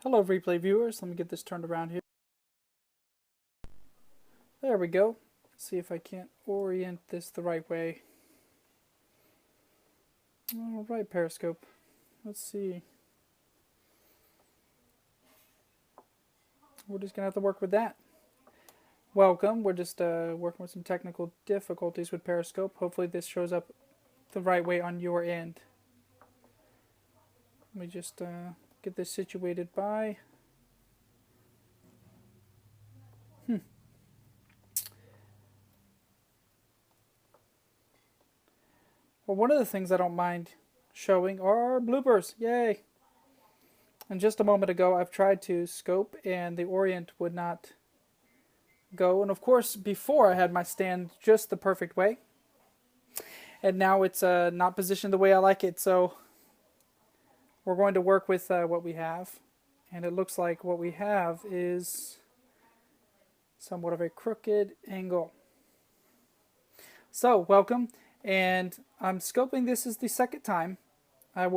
Hello replay viewers, let me get this turned around here. There we go. Let's see if I can't orient this the right way. Alright, Periscope. Let's see. We're just going to have to work with that. Welcome. We're just working with some technical difficulties with Periscope. Hopefully this shows up the right way on your end. Let me just get this situated by... Well, one of the things I don't mind showing are bloopers. Yay! And just a moment ago, I've tried to scope, and the orient would not go. And of course, before I had my stand just the perfect way. And now it's not positioned the way I like it. So we're going to work with what we have. And it looks like what we have is somewhat of a crooked angle. So, welcome. And I'm scoping this as the second time. I'm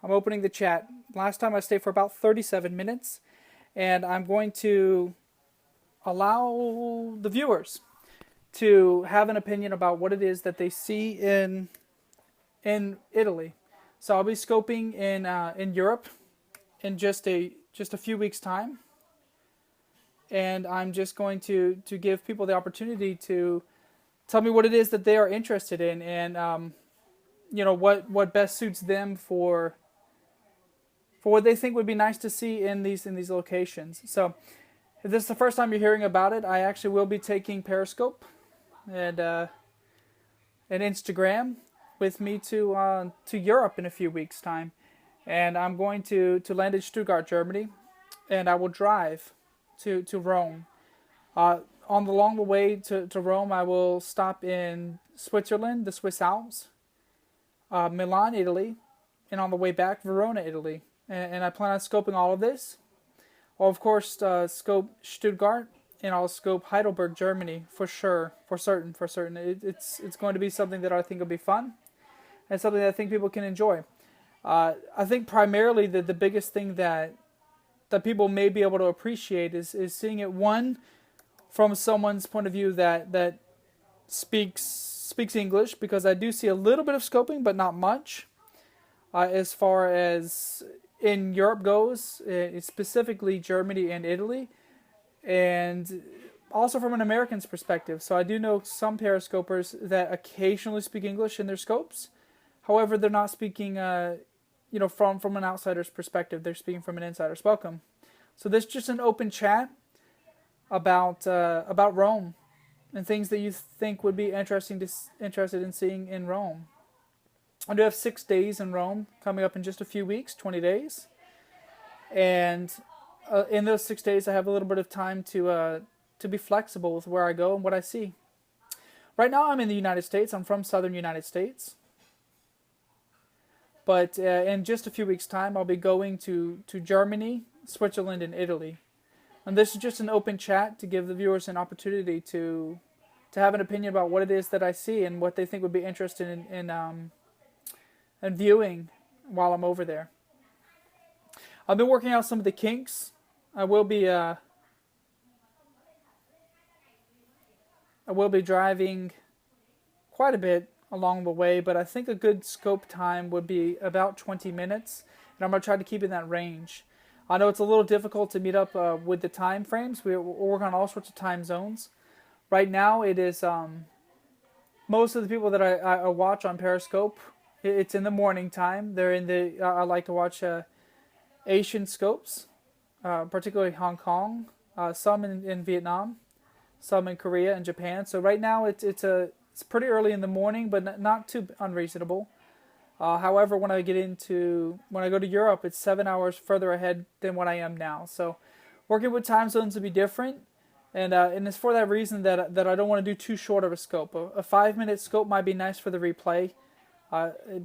opening the chat. Last time I stayed for about 37 minutes. And I'm going to allow the viewers to have an opinion about what it is that they see in Italy. So I'll be scoping in Europe in just a few weeks' time. And I'm just going to give people the opportunity to tell me what it is that they are interested in, and what best suits them for what they think would be nice to see in these locations. So, if this is the first time you're hearing about it, I actually will be taking Periscope and Instagram with me to Europe in a few weeks' time, and I'm going to land in Stuttgart, Germany, and I will drive to Rome. Along the way to Rome, I will stop in Switzerland, the Swiss Alps, Milan, Italy, and on the way back, Verona, Italy. And I plan on scoping all of this. I'll, of course, scope Stuttgart, and I'll scope Heidelberg, Germany, for certain. It's going to be something that I think will be fun, and something that I think people can enjoy. I think primarily the biggest thing that people may be able to appreciate is seeing it, one, from someone's point of view that speaks English, because I do see a little bit of scoping, but not much. As far as in Europe goes, specifically Germany and Italy, and also from an American's perspective. So I do know some periscopers that occasionally speak English in their scopes. However, they're not speaking, from an outsider's perspective. They're speaking from an insider's welcome. So this is just an open chat about Rome and things that you think would be interested in seeing in Rome. I do have 6 days in Rome coming up in just a few weeks, 20 days, and in those 6 days I have a little bit of time to be flexible with where I go and what I see. Right now I'm in the United States. I'm from southern United States, but in just a few weeks' time I'll be going to Germany, Switzerland, and Italy. And this is just an open chat to give the viewers an opportunity to have an opinion about what it is that I see and what they think would be interested in viewing while I'm over there. I've been working out some of the kinks. I will be driving quite a bit along the way, but I think a good scope time would be about 20 minutes, and I'm going to try to keep in that range. I know it's a little difficult to meet up with the time frames. We work on all sorts of time zones. Right now, it is most of the people that I watch on Periscope, it's in the morning time. They're in the I like to watch Asian scopes, particularly Hong Kong, some in Vietnam, some in Korea and Japan. So right now it's pretty early in the morning, but not too unreasonable. However, when I go to Europe, it's 7 hours further ahead than what I am now. So working with time zones will be different. And it's for that reason that I don't want to do too short of a scope. A 5-minute scope might be nice for the replay,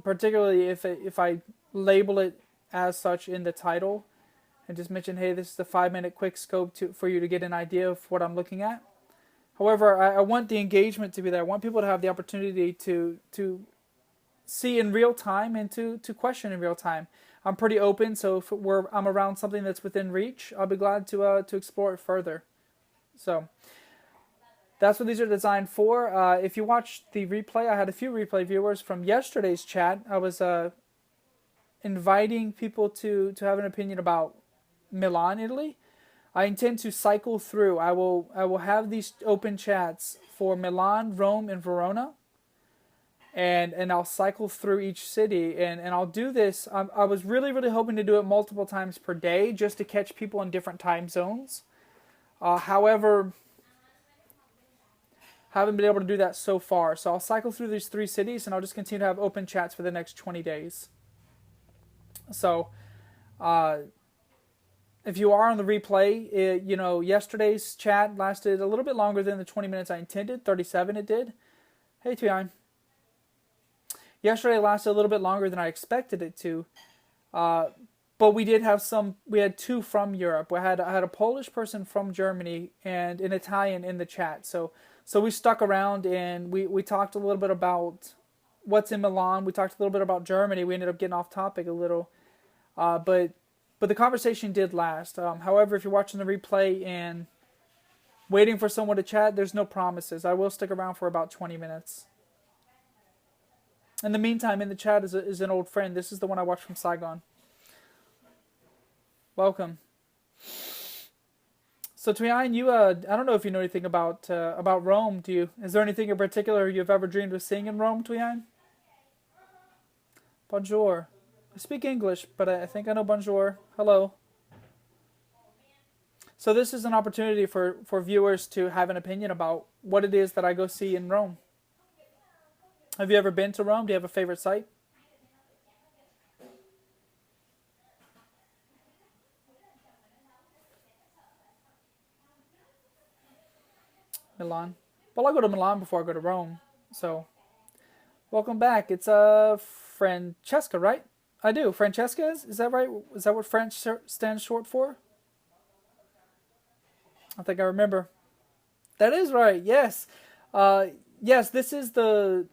particularly if I label it as such in the title and just mention, hey, this is a 5-minute quick scope for you to get an idea of what I'm looking at. However, I want the engagement to be there. I want people to have the opportunity to see in real time and to question in real time. I'm pretty open, so if I'm around something that's within reach, I'll be glad to explore it further. So that's what these are designed for. If you watched the replay, I had a few replay viewers from yesterday's chat. I was inviting people to have an opinion about Milan, Italy. I intend to cycle through. I will have these open chats for Milan, Rome, and Verona. And I'll cycle through each city, and I'll do this. I was really, really hoping to do it multiple times per day just to catch people in different time zones. However, haven't been able to do that so far. So I'll cycle through these 3 cities, and I'll just continue to have open chats for the next 20 days. So if you are on the replay, yesterday's chat lasted a little bit longer than the 20 minutes I intended. 37 it did. Hey, Tian. Yesterday lasted a little bit longer than I expected it to, but we did have we had 2 from Europe. I had a Polish person from Germany and an Italian in the chat. So we stuck around, and we talked a little bit about what's in Milan. We talked a little bit about Germany. We ended up getting off topic a little, but the conversation did last. However, if you're watching the replay and waiting for someone to chat, there's no promises. I will stick around for about 20 minutes. In the meantime, in the chat is an old friend. This is the one I watched from Saigon. Welcome. So, Tuyan, you I don't know if you know anything about Rome. Do you? Is there anything in particular you've ever dreamed of seeing in Rome, Tuyan? Bonjour. I speak English, but I think I know bonjour. Hello. So this is an opportunity for viewers to have an opinion about what it is that I go see in Rome. Have you ever been to Rome? Do you have a favorite site? Milan. Well, I go to Milan before I go to Rome. So, welcome back. It's Francesca, right? I do. Francesca is that right? Is that what French stands short for? I think I remember. That is right. Yes. Yes. This is the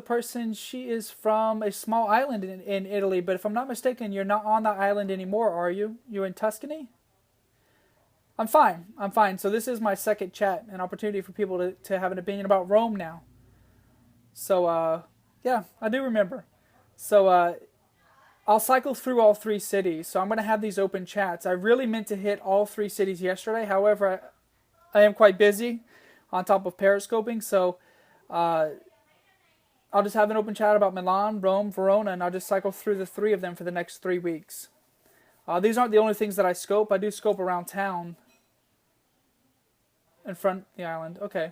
person. She is from a small island in Italy, but if I'm not mistaken, you're not on that island anymore, are you? You're in Tuscany? I'm fine. So this is my second chat, an opportunity for people to have an opinion about Rome now. So, yeah, I do remember. So, I'll cycle through all 3 cities. So I'm going to have these open chats. I really meant to hit all 3 cities yesterday. However, I am quite busy on top of periscoping. So, I'll just have an open chat about Milan, Rome, Verona, and I'll just cycle through the 3 of them for the next 3 weeks. These aren't the only things that I scope. I do scope around town. In front of the island. Okay.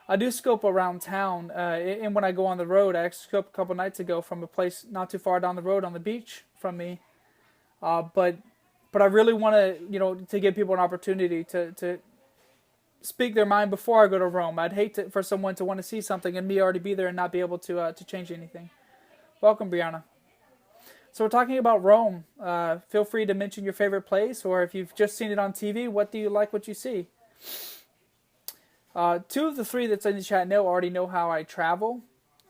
I do scope around town. And when I go on the road, I actually scoped a couple nights ago from a place not too far down the road on the beach from me. But I really want to give people an opportunity to speak their mind before I go to Rome. I'd hate for someone to want to see something and me already be there and not be able to change anything. Welcome, Brianna. So we're talking about Rome. Feel free to mention your favorite place, or if you've just seen it on TV, what do you like what you see? 2 of the 3 that's in the chat already know how I travel.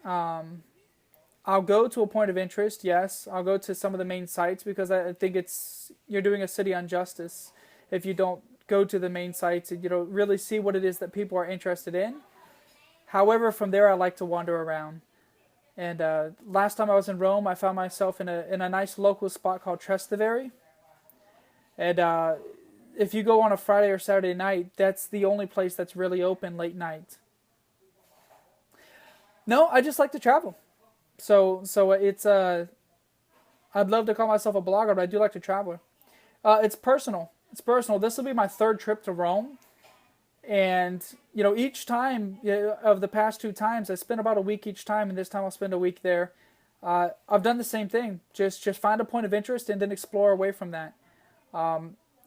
I'll go to a point of interest, yes. I'll go to some of the main sites because I think you're doing a city injustice if you don't go to the main sites and really see what it is that people are interested in. However, from there I like to wander around. And last time I was in Rome, I found myself in a nice local spot called Trastevere. And if you go on a Friday or Saturday night, that's the only place that's really open late night. No, I just like to travel. So it's I'd love to call myself a blogger, but I do like to travel. It's personal. This will be my 3rd trip to Rome. And, each time of the past 2 times, I spent about a week each time, and this time I'll spend a week there. I've done the same thing. Just find a point of interest and then explore away from that.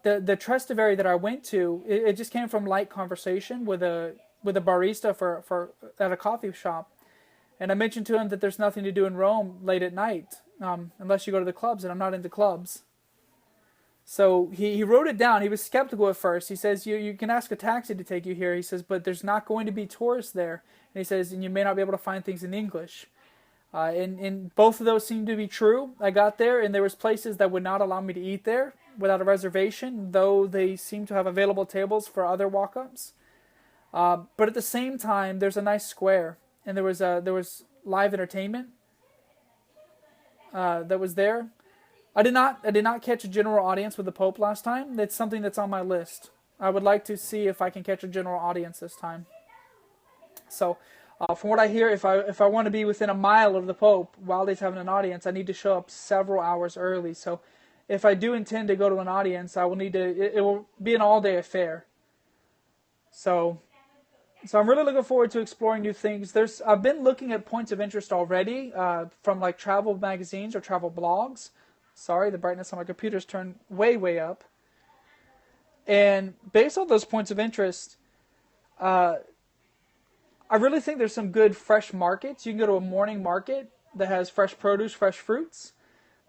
The Trastevere that I went to, it just came from light conversation with a barista for at a coffee shop. And I mentioned to him that there's nothing to do in Rome late at night, unless you go to the clubs, and I'm not into clubs. So he wrote it down. He was skeptical at first. He says, you can ask a taxi to take you here. He says, but there's not going to be tourists there. and he says, and you may not be able to find things in English. And both of those seem to be true. I got there, and there was places that would not allow me to eat there without a reservation, though they seem to have available tables for other walk-ups. But at the same time, there's a nice square, and there was live entertainment that was there. I did not catch a general audience with the Pope last time. That's something that's on my list. I would like to see if I can catch a general audience this time. So, from what I hear, if I want to be within a mile of the Pope while he's having an audience, I need to show up several hours early. So, if I do intend to go to an audience, I will need to. It will be an all-day affair. So I'm really looking forward to exploring new things. I've been looking at points of interest already from like travel magazines or travel blogs. Sorry, the brightness on my computer's turned way, way up. And based on those points of interest, I really think there's some good fresh markets. You can go to a morning market that has fresh produce, fresh fruits,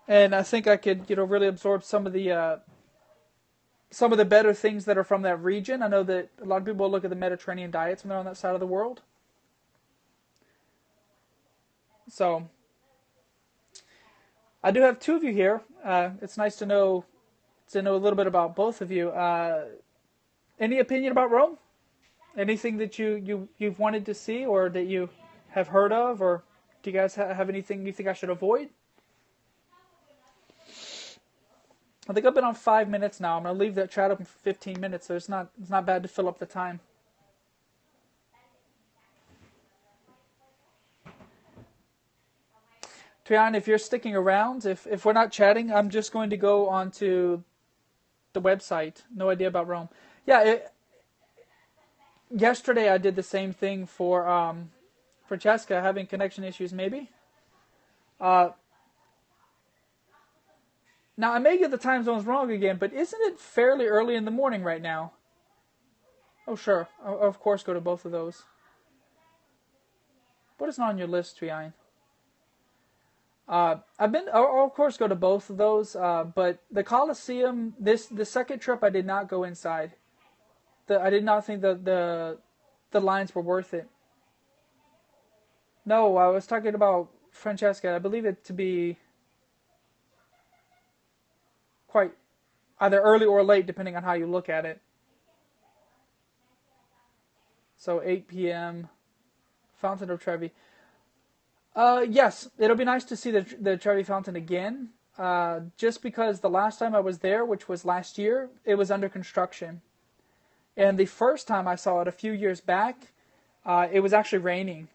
and I think I could, really absorb some of the better things that are from that region. I know that a lot of people look at the Mediterranean diets when they're on that side of the world. So I do have two of you here. It's nice to know a little bit about both of you. Any opinion about Rome? Anything that you've wanted to see or that you have heard of, or do you guys have anything you think I should avoid? I think I've been on 5 minutes now. I'm going to leave that chat open for 15 minutes, so it's not bad to fill up the time. Trian, if you're sticking around, if we're not chatting, I'm just going to go on to the website. No idea about Rome. Yeah, yesterday I did the same thing for Francesca, having connection issues maybe. Now, I may get the time zones wrong again, but isn't it fairly early in the morning right now? Oh, sure. I'll, of course, go to both of those. What is not on your list, Trian? I'll of course go to both of those, but the Colosseum, the second trip, I did not go inside. I did not think the lines were worth it. No, I was talking about Francesca. I believe it to be quite either early or late, depending on how you look at it. So 8 p.m. Fountain of Trevi. Yes, it'll be nice to see the Trevi Fountain again. Just because the last time I was there, which was last year, it was under construction. And the first time I saw it a few years back, it was actually raining.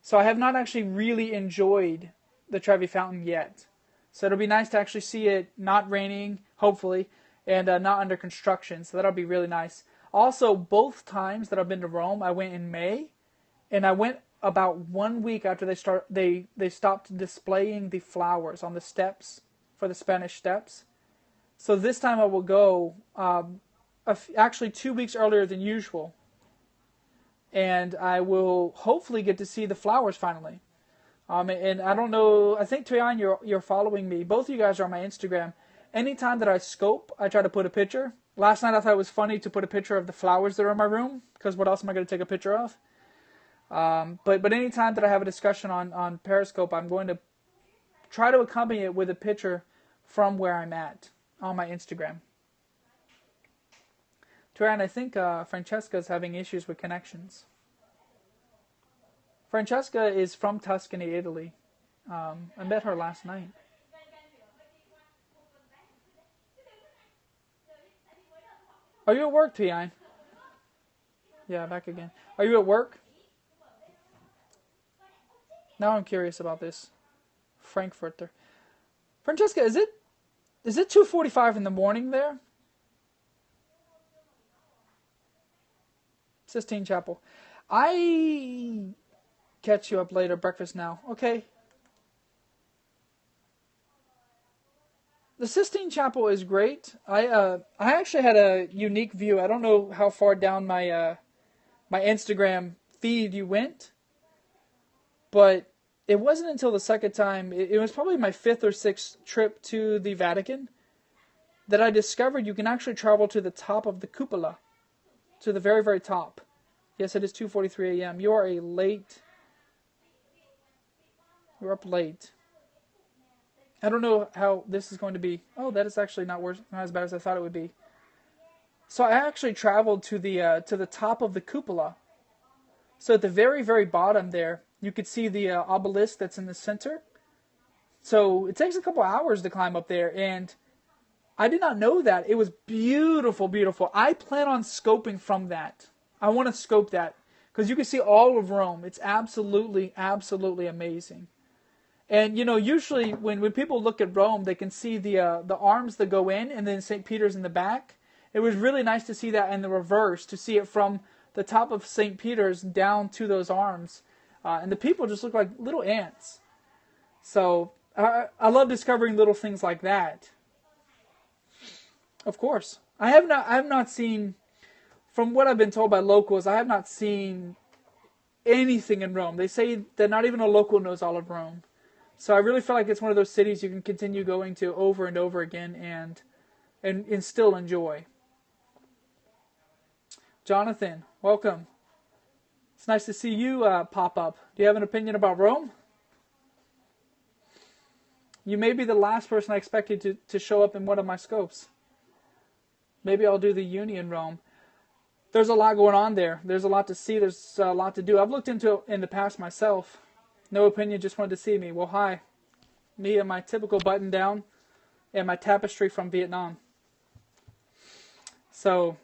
So I have not actually really enjoyed the Trevi Fountain yet. So it'll be nice to actually see it not raining, hopefully, and not under construction. So that'll be really nice. Also, both times that I've been to Rome, I went in May, and I went about 1 week after they stopped displaying the flowers on the steps for the Spanish Steps. So this time I will go actually 2 weeks earlier than usual, and I will hopefully get to see the flowers finally. And I don't know, I think Trian, you're following me. Both of you guys are on my Instagram. Anytime that I scope, I try to put a picture. Last night I thought it was funny to put a picture of the flowers that are in my room, because what else am I going to take a picture of? But anytime that I have a discussion on Periscope, I'm going to try to accompany it with a picture from where I'm at on my Instagram. Trian, I think Francesca is having issues with connections. Francesca is from Tuscany, Italy. I met her last night. Are you at work, Trian? Yeah, back again. Are you at work? Now I'm curious about this. Frankfurter. Francesca, is it 2:45 in the morning there? Sistine Chapel. I catch you up later. Breakfast now. Okay. The Sistine Chapel is great. I actually had a unique view. I don't know how far down my my Instagram feed you went, but it wasn't until the second time, it was probably my 5th or 6th trip to the Vatican, that I discovered you can actually travel to the top of the cupola, to the very, very top. Yes, it is 2:43 a.m. You are you're up late. I don't know how this is going to be. Oh, that is actually not worse, not as bad as I thought it would be. So I actually traveled to the top of the cupola. So at the very, very bottom there, you could see the obelisk that's in the center. So it takes a couple hours to climb up there, and I did not know that. It was beautiful, beautiful. I plan on scoping from that. I want to scope that because you can see all of Rome. It's absolutely, absolutely amazing. And usually when people look at Rome, they can see the arms that go in, and then St. Peter's in the back. It was really nice to see that in the reverse, to see it from the top of St. Peter's down to those arms, and the people just look like little ants. So I love discovering little things like that. Of course, I have not seen, from what I've been told by locals, I have not seen anything in Rome. They say that not even a local knows all of Rome. So I really feel like it's one of those cities you can continue going to over and over again and still enjoy. Jonathan, welcome. It's nice to see you pop up. Do you have an opinion about Rome? You may be the last person I expected to show up in one of my scopes. Maybe I'll do the Uni in Rome. There's a lot going on there. There's a lot to see. There's a lot to do. I've looked into it in the past myself. No opinion, just wanted to see me. Well, hi. Me and my typical button down and my tapestry from Vietnam. So,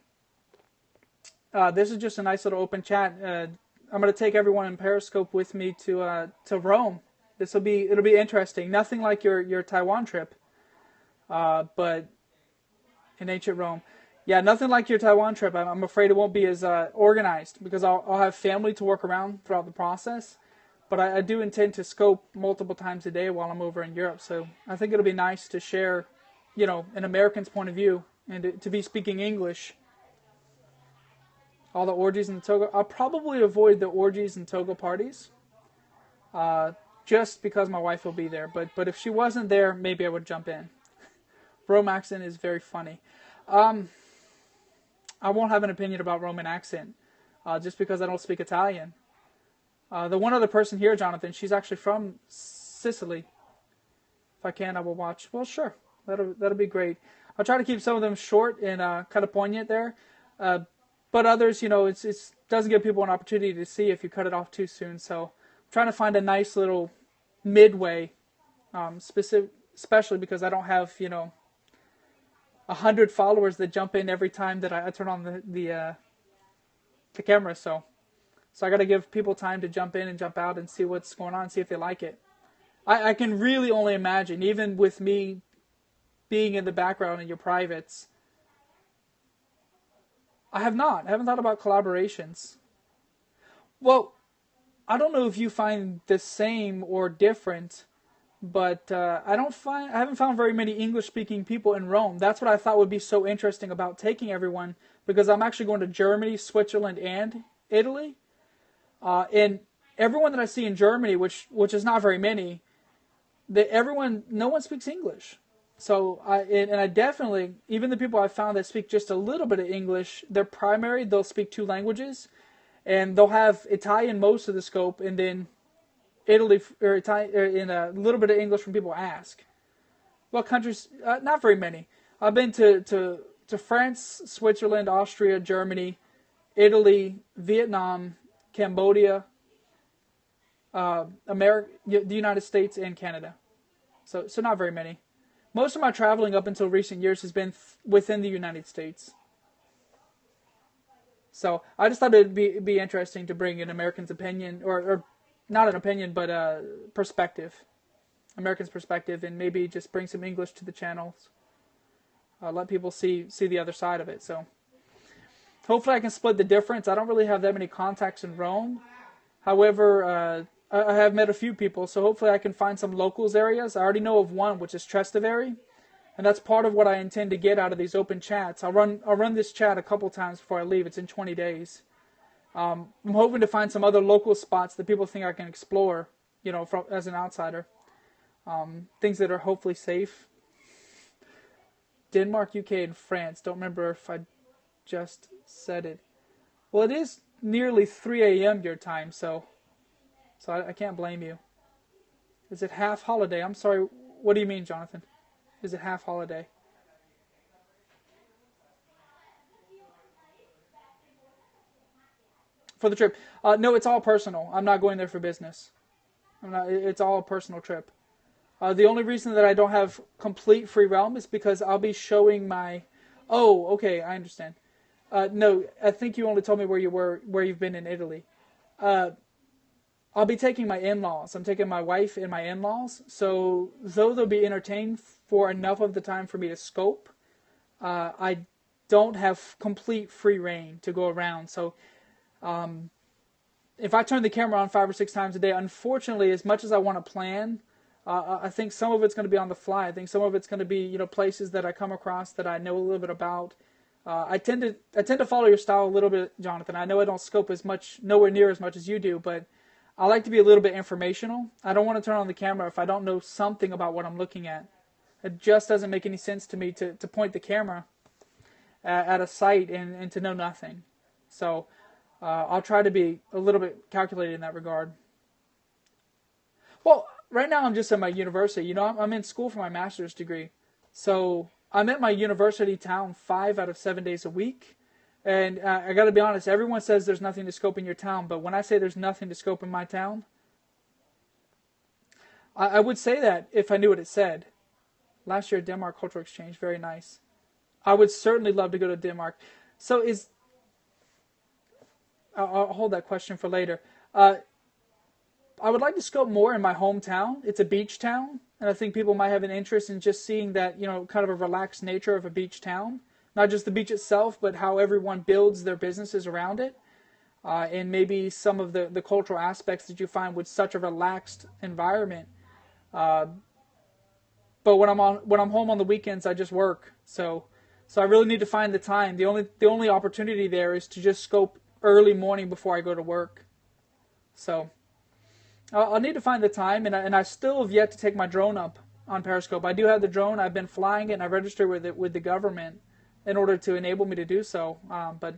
this is just a nice little open chat. I'm going to take everyone in Periscope with me to Rome. It'll be interesting. Nothing like your Taiwan trip, but in ancient Rome. Yeah, nothing like your Taiwan trip. I'm afraid it won't be as organized because I'll have family to work around throughout the process. But I do intend to scope multiple times a day while I'm over in Europe. So I think it'll be nice to share, an American's point of view and to be speaking English. All the orgies and the toga. I'll probably avoid the orgies and toga parties, just because my wife will be there. But if she wasn't there, maybe I would jump in. Rome accent is very funny. I won't have an opinion about Roman accent, just because I don't speak Italian. The one other person here, Jonathan, she's actually from Sicily. If I can, I will watch. Well, sure. That'll be great. I'll try to keep some of them short and kind of poignant there. But others, it doesn't give people an opportunity to see if you cut it off too soon. So I'm trying to find a nice little midway, especially because I don't have, 100 followers that jump in every time that I turn on the camera. So I got to give people time to jump in and jump out and see what's going on, see if they like it. I can really only imagine, even with me being in the background in your privates, I haven't thought about collaborations. Well, I don't know if you find the same or different, but I haven't found very many English-speaking people in Rome. That's what I thought would be so interesting about taking everyone, because I'm actually going to Germany, Switzerland, and Italy. And everyone that I see in Germany, which is not very many, no one speaks English. So I definitely, even the people I found that speak just a little bit of English, they'll speak two languages, and they'll have Italian most of the scope, and then Italy or Italian, in a little bit of English when people ask. What countries? Not very many. I've been to France, Switzerland, Austria, Germany, Italy, Vietnam, Cambodia, America, the United States, and Canada. So not very many. Most of my traveling up until recent years has been within the United States. So I just thought it'd be interesting to bring an American's opinion, or not an opinion, but a perspective, American's perspective, and maybe just bring some English to the channels. Let people see the other side of it. So hopefully I can split the difference. I don't really have that many contacts in Rome. However, I have met a few people, so hopefully I can find some locals areas. I already know of one, which is Trastevere, and that's part of what I intend to get out of these open chats. I'll run this chat a couple times before I leave. It's in 20 days. I'm hoping to find some other local spots that people think I can explore, as an outsider. Things that are hopefully safe. Denmark, UK, and France. Don't remember if I just said it. Well, it is nearly 3 a.m. your time, so I can't blame you. Is it half holiday? I'm sorry. What do you mean, Jonathan? Is it half holiday? For the trip? No, it's all personal. I'm not going there for business. I'm not. It's all a personal trip. The only reason that I don't have complete free realm is because I'll be showing my. Oh, okay, I understand. No, I think you only told me where you've been in Italy. Uh, I'll be taking my in-laws. I'm taking my wife and my in-laws. So though they'll be entertained for enough of the time for me to scope, I don't have complete free reign to go around. So if I turn the camera on 5 or 6 times a day, unfortunately, as much as I want to plan, I think some of it's going to be on the fly. I think some of it's going to be, places that I come across that I know a little bit about. I tend to follow your style a little bit, Jonathan. I know I don't scope as much, nowhere near as much as you do, but I like to be a little bit informational. I don't want to turn on the camera if I don't know something about what I'm looking at. It just doesn't make any sense to me to point the camera at a site and to know nothing. So I'll try to be a little bit calculated in that regard. Well, right now I'm just at my university. I'm in school for my master's degree. So I'm at my university town 5 out of 7 days a week. And I got to be honest, everyone says there's nothing to scope in your town. But when I say there's nothing to scope in my town, I would say that if I knew what it said. Last year, Denmark Cultural Exchange, very nice. I would certainly love to go to Denmark. So I'll hold that question for later. I would like to scope more in my hometown. It's a beach town, and I think people might have an interest in just seeing that, kind of a relaxed nature of a beach town. Not just the beach itself, but how everyone builds their businesses around it. And maybe some of the cultural aspects that you find with such a relaxed environment. But when I'm home on the weekends, I just work. So I really need to find the time. The only opportunity there is to just scope early morning before I go to work. So I'll need to find the time, and I still have yet to take my drone up on Periscope. I do have the drone. I've been flying it, and I registered with it with the government in order to enable me to do so. But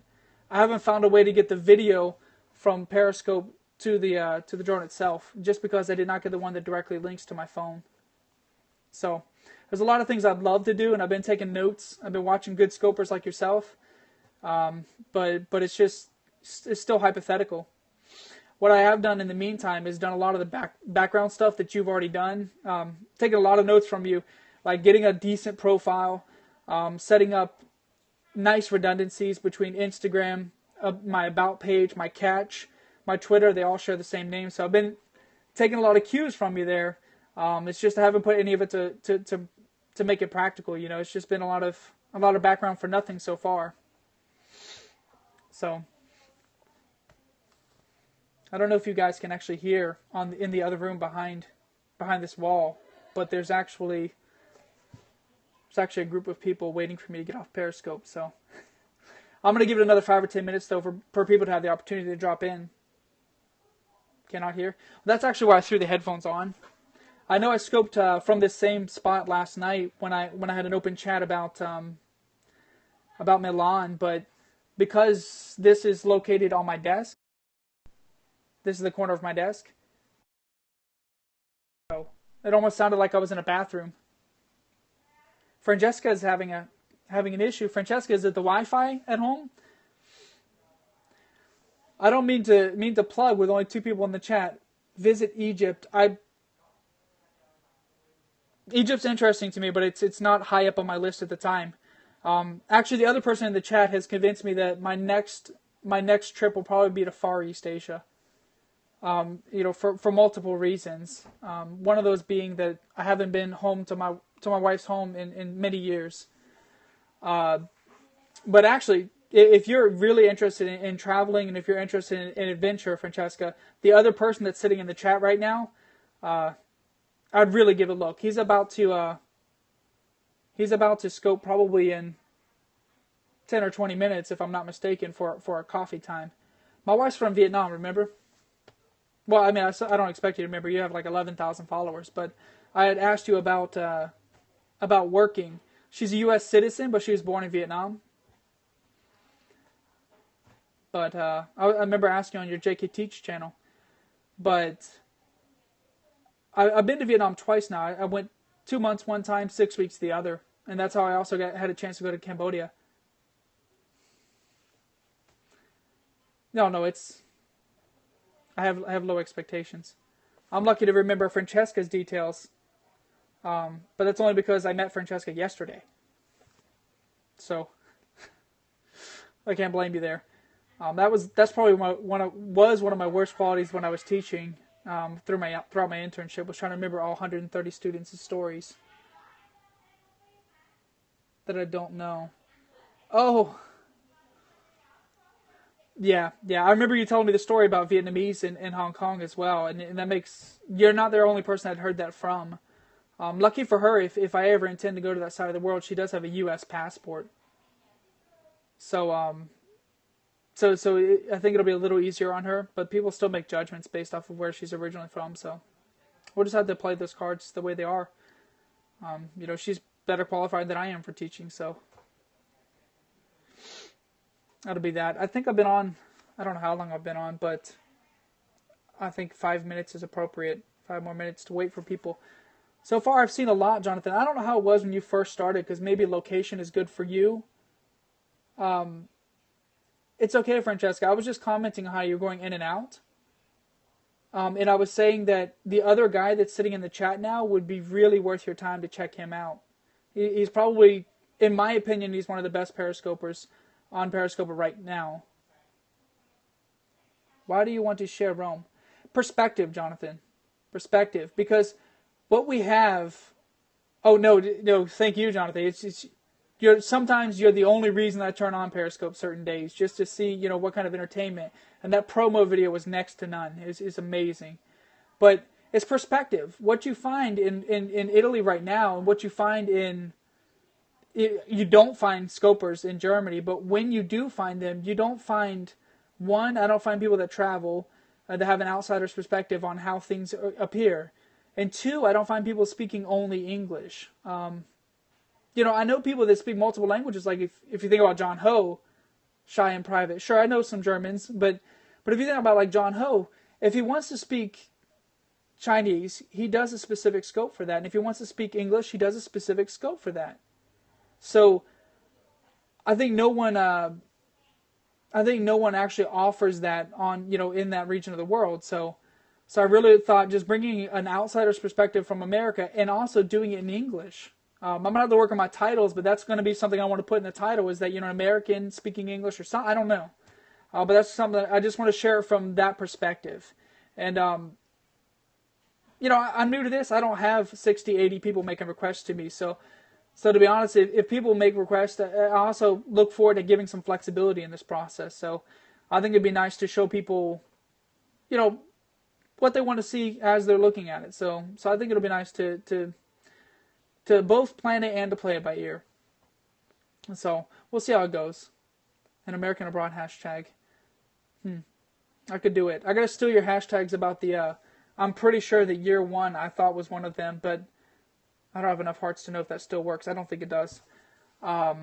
I haven't found a way to get the video from Periscope to the drone itself, just because I did not get the one that directly links to my phone. So there's a lot of things I'd love to do, and I've been taking notes. I've been watching good scopers like yourself, but it's still hypothetical. What I have done in the meantime is done a lot of the background stuff that you've already done. Taking a lot of notes from you, like getting a decent profile, setting up nice redundancies between Instagram, my About page, my Catch, my Twitter. They all share the same name. So I've been taking a lot of cues from you there. It's just I haven't put any of it to make it practical. It's just been a lot of background for nothing so far. So I don't know if you guys can actually hear in the other room behind this wall, but there's actually a group of people waiting for me to get off Periscope. So I'm going to give it another 5 or 10 minutes though for people to have the opportunity to drop in. Cannot hear? That's actually why I threw the headphones on. I know I scoped from this same spot last night when I had an open chat about Milan, but because this is located on my desk, this is the corner of my desk. So it almost sounded like I was in a bathroom. Francesca is having an issue. Francesca, is it the Wi-Fi at home? I don't mean to plug with only 2 people in the chat. Visit Egypt. Egypt's interesting to me, but it's not high up on my list at the time. Actually, the other person in the chat has convinced me that my next trip will probably be to Far East Asia. For multiple reasons. One of those being that I haven't been home to my wife's home in many years. But actually, if you're really interested in traveling and if you're interested in adventure, Francesca, the other person that's sitting in the chat right now, I'd really give it a look. He's about to scope probably in 10 or 20 minutes, if I'm not mistaken, for a coffee time. My wife's from Vietnam, remember? Well, I mean, I don't expect you to remember. You have like 11,000 followers, but I had asked you about working. She's a U.S. citizen, but she was born in Vietnam. But I remember asking on your JK Teach channel. But I've been to Vietnam twice now. I went 2 months one time, 6 weeks the other, and that's how I also had a chance to go to Cambodia. No, it's I have low expectations. I'm lucky to remember Francesca's details, but that's only because I met Francesca yesterday. So I can't blame you there. That's probably one of my worst qualities when I was teaching throughout my internship, was trying to remember all 130 students' stories that I don't know. Oh, yeah. I remember you telling me the story about Vietnamese in Hong Kong as well, and that makes you're not the only person I'd heard that from. Lucky for her, if I ever intend to go to that side of the world, she does have a U.S. passport. So I think it'll be a little easier on her, but people still make judgments based off of where she's originally from. So we'll just have to play those cards the way they are. She's better qualified than I am for teaching, so that'll be that. I think I've been on, I don't know how long I've been on, but I think 5 minutes is appropriate. 5 more minutes to wait for people. So far, I've seen a lot, Jonathan. I don't know how it was when you first started, because maybe location is good for you. It's okay, Francesca. I was just commenting on how you're going in and out. And I was saying that the other guy that's sitting in the chat now would be really worth your time to check him out. He's probably, in my opinion, he's one of the best Periscopers on Periscope right now. Why do you want to share Rome? Perspective, Jonathan. Perspective. Because what we have... Oh, no, thank you, Jonathan. Sometimes you're the only reason I turn on Periscope certain days, just to see, what kind of entertainment. And that promo video was next to none. It's amazing. But it's perspective. What you find in Italy right now, and what you find you don't find scopers in Germany, but when you do find them, you don't find, one, I don't find people that travel that have an outsider's perspective on how things appear. And two, I don't find people speaking only English. I know people that speak multiple languages. Like if you think about John Ho, shy in private. Sure, I know some Germans, but if you think about like John Ho, if he wants to speak Chinese, he does a specific scope for that. And if he wants to speak English, he does a specific scope for that. So I think no one actually offers that on, in that region of the world. So I really thought just bringing an outsider's perspective from America and also doing it in English. I'm going to have to work on my titles, but that's going to be something I want to put in the title, is that, an American speaking English or something. I don't know. But that's something that I just want to share from that perspective. And, I'm new to this. I don't have 60, 80 people making requests to me. So to be honest, if people make requests, I also look forward to giving some flexibility in this process. So I think it'd be nice to show people, what they want to see as they're looking at it. So I think it'll be nice to both plan it and to play it by ear. So we'll see how it goes. An American Abroad hashtag. I could do it. I gotta steal your hashtags about the, I'm pretty sure that year one I thought was one of them, but I don't have enough hearts to know if that still works. I don't think it does. But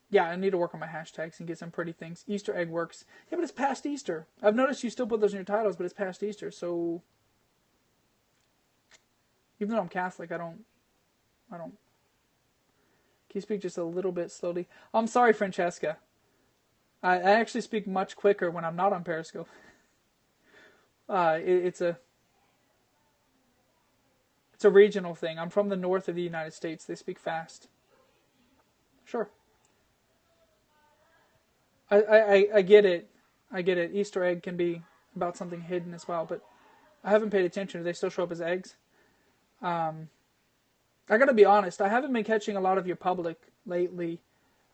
yeah, I need to work on my hashtags and get some pretty things. Easter egg works. Yeah, but it's past Easter. I've noticed you still put those in your titles, but it's past Easter. So even though I'm Catholic, I don't. Can you speak just a little bit slowly? I'm sorry, Francesca. I actually speak much quicker when I'm not on Periscope. It's a regional thing. I'm from the north of the United States. They speak fast. Sure. I get it. I get it. Easter egg can be about something hidden as well, but I haven't paid attention. Do they still show up as eggs? I gotta be honest. I haven't been catching a lot of your public lately.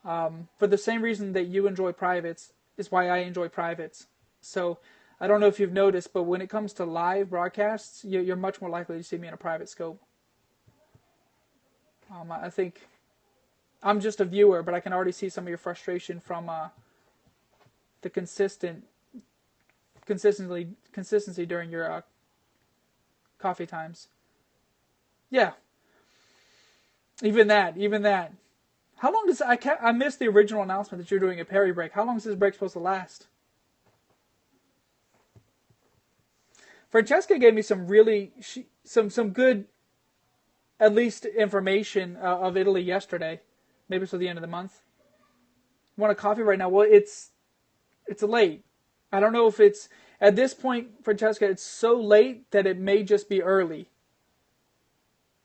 For the same reason that you enjoy privates is why I enjoy privates. So I don't know if you've noticed, but when it comes to live broadcasts, you're much more likely to see me in a private scope. I think I'm just a viewer, but I can already see some of your frustration from the consistency during your coffee times. Yeah. Even that. How long does I missed the original announcement that you're doing a Perry break. How long is this break supposed to last? Francesca gave me some really some good, at least, information of Italy yesterday. Maybe it's till the end of the month. Want a coffee right now? Well, it's late. I don't know if it's at this point, Francesca. It's so late that it may just be early.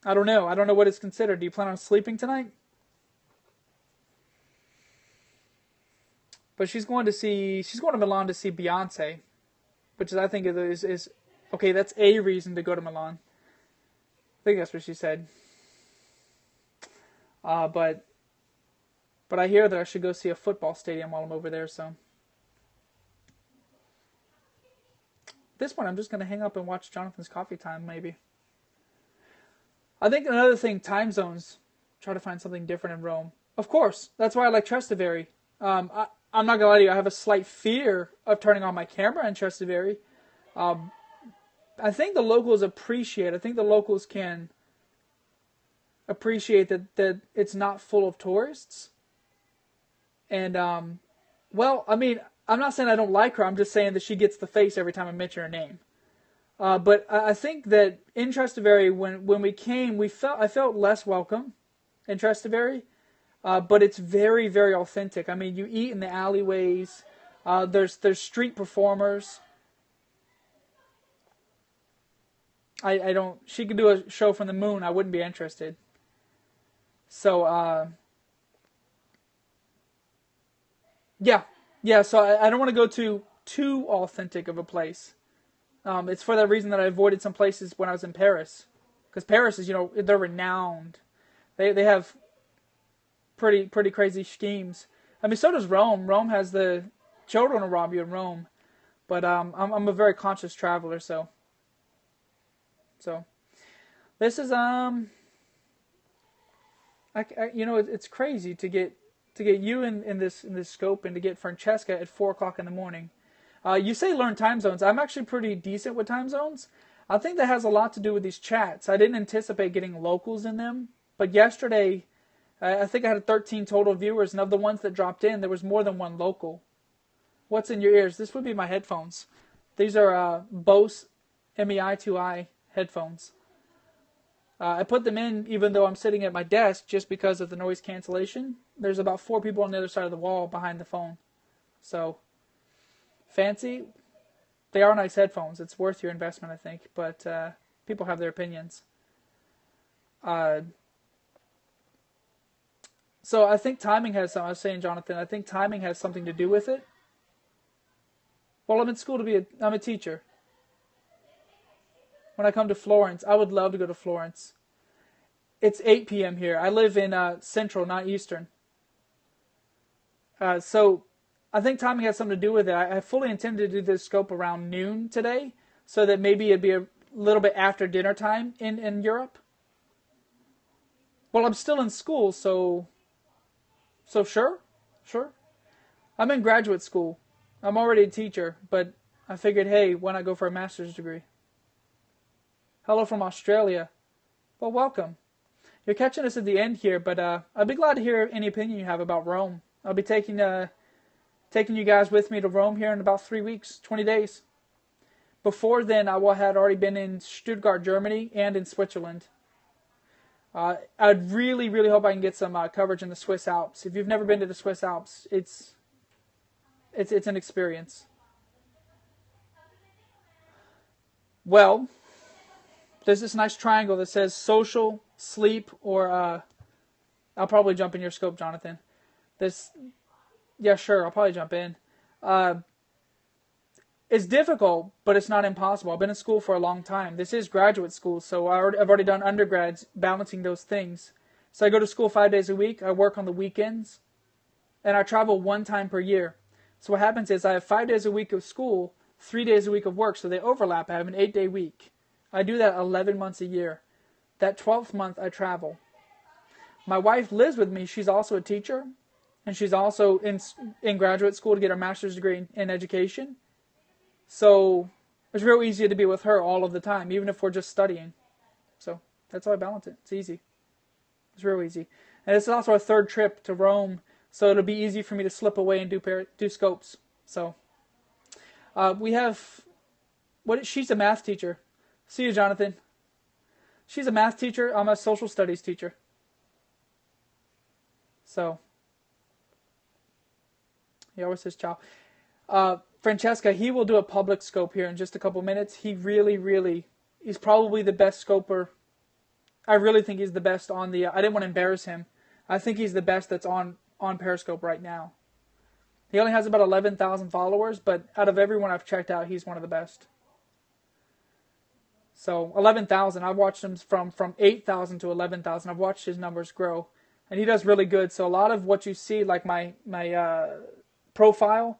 I don't know. I don't know what it's considered. Do you plan on sleeping tonight? But she's going to Milan to see Beyonce, which is, I think, is okay. That's a reason to go to Milan. I think that's what she said. But I hear that I should go see a football stadium while I'm over there. So at this point, I'm just going to hang up and watch Jonathan's coffee time, maybe. I think another thing, time zones. Try to find something different in Rome. Of course, that's why I like Trastevere. I'm not going to lie to you, I have a slight fear of turning on my camera in Trastevere. I think the locals appreciate, I think the locals can appreciate that it's not full of tourists. And, well, I mean, I'm not saying I don't like her, I'm just saying that she gets the face every time I mention her name. But I think that in Trastevere, when we came, I felt less welcome in Trastevere. But it's very, very authentic. I mean, you eat in the alleyways. There's street performers. I don't. She could do a show from the moon. I wouldn't be interested. So yeah. So I don't want to go to too authentic of a place. It's for that reason that I avoided some places when I was in Paris, because Paris is, they're renowned. They have pretty crazy schemes. I mean, so does Rome. Rome has the children will rob you in Rome, but I'm a very conscious traveler, so this is it's crazy to get you in this scope and to get Francesca at 4:00 in the morning. You say learn time zones. I'm actually pretty decent with time zones. I think that has a lot to do with these chats. I didn't anticipate getting locals in them, but yesterday I think I had 13 total viewers, and of the ones that dropped in, there was more than one local. What's in your ears? This would be my headphones. These are Bose MEI2i headphones. I put them in even though I'm sitting at my desk just because of the noise cancellation. There's about 4 people on the other side of the wall behind the phone. So, fancy. They are nice headphones. It's worth your investment, I think. But people have their opinions. So I think timing has something. I was saying, Jonathan, I think timing has something to do with it. Well, I'm in school I'm a teacher. When I come to Florence, I would love to go to Florence. It's 8 p.m. here. I live in Central, not Eastern. So I think timing has something to do with it. I fully intended to do this scope around noon today, so that maybe it'd be a little bit after dinner time in Europe. Well, I'm still in school, so sure. I'm in graduate school. I'm already a teacher, but I figured, hey, why not go for a master's degree? Hello from Australia. Well, welcome. You're catching us at the end here, but I'd be glad to hear any opinion you have about Rome. I'll be taking you guys with me to Rome here in about 3 weeks, 20 days. Before then, I had already been in Stuttgart, Germany, and in Switzerland. I'd really, really hope I can get some coverage in the Swiss Alps. If you've never been to the Swiss Alps, it's an experience. Well, there's this nice triangle that says social, sleep, or I'll probably jump in your scope, Jonathan. Yeah, sure, I'll probably jump in. It's difficult, but it's not impossible. I've been in school for a long time. This is graduate school, so I've already done undergrads balancing those things. So I go to school 5 days a week. I work on the weekends, and I travel 1 time per year. So what happens is I have 5 days a week of school, 3 days a week of work, so they overlap. I have an 8-day week. I do that 11 months a year. That 12th month, I travel. My wife lives with me. She's also a teacher, and she's also in graduate school to get her master's degree in education. So it's real easy to be with her all of the time, even if we're just studying. So that's how I balance it. It's easy. It's real easy. And this is also our third trip to Rome, so it'll be easy for me to slip away and do scopes. So we have, she's a math teacher. See you, Jonathan. She's a math teacher. I'm a social studies teacher. So, he always says ciao. Francesca, he will do a public scope here in just a couple minutes. He really, he's probably the best scoper. I really think he's the best on the, I didn't want to embarrass him. I think he's the best that's on Periscope right now. He only has about 11,000 followers, but out of everyone I've checked out, he's one of the best. So 11,000, I've watched him from 8,000 to 11,000. I've watched his numbers grow, and he does really good. So a lot of what you see, like my profile,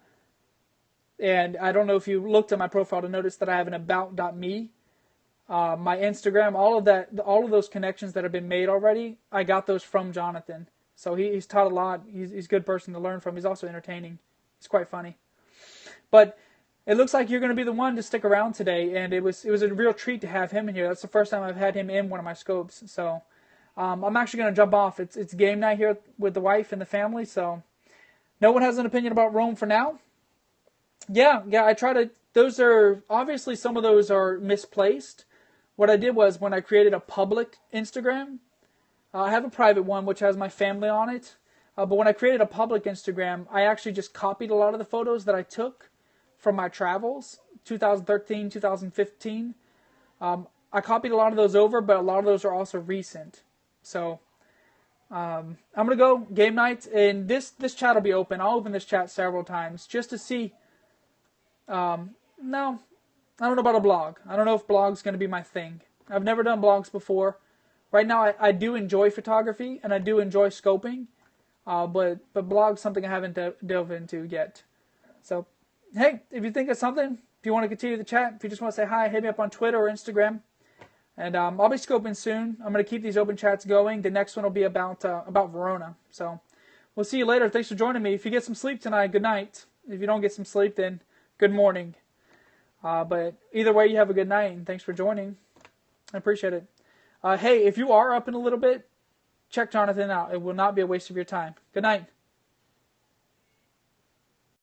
and I don't know if you looked at my profile to notice that I have an about.me, my Instagram, all of those connections that have been made already, I got those from Jonathan. So he's taught a lot. He's a good person to learn from. He's also entertaining. He's quite funny. But it looks like you're going to be the one to stick around today, and it was a real treat to have him in here. That's the first time I've had him in one of my scopes. So I'm actually going to jump off. It's game night here with the wife and the family. So no one has an opinion about Rome for now. Yeah. I try to. Those are obviously, some of those are misplaced. What I did was, when I created a public Instagram, I have a private one which has my family on it. But when I created a public Instagram, I actually just copied a lot of the photos that I took from my travels, 2013, 2015. I copied a lot of those over, but a lot of those are also recent. So I'm going to go game night, and this chat will be open. I'll open this chat several times just to see. No, I don't know about a blog. I don't know if blog's going to be my thing. I've never done blogs before. Right now, I do enjoy photography, and I do enjoy scoping, but blog's something I haven't delved into yet. So, hey, if you think of something, if you want to continue the chat, if you just want to say hi, hit me up on Twitter or Instagram. And I'll be scoping soon. I'm going to keep these open chats going. The next one will be about Verona. So we'll see you later. Thanks for joining me. If you get some sleep tonight, good night. If you don't get some sleep, then good morning. But either way, you have a good night, and thanks for joining. I appreciate it. Hey, if you are up in a little bit, check Jonathan out. It will not be a waste of your time. Good night.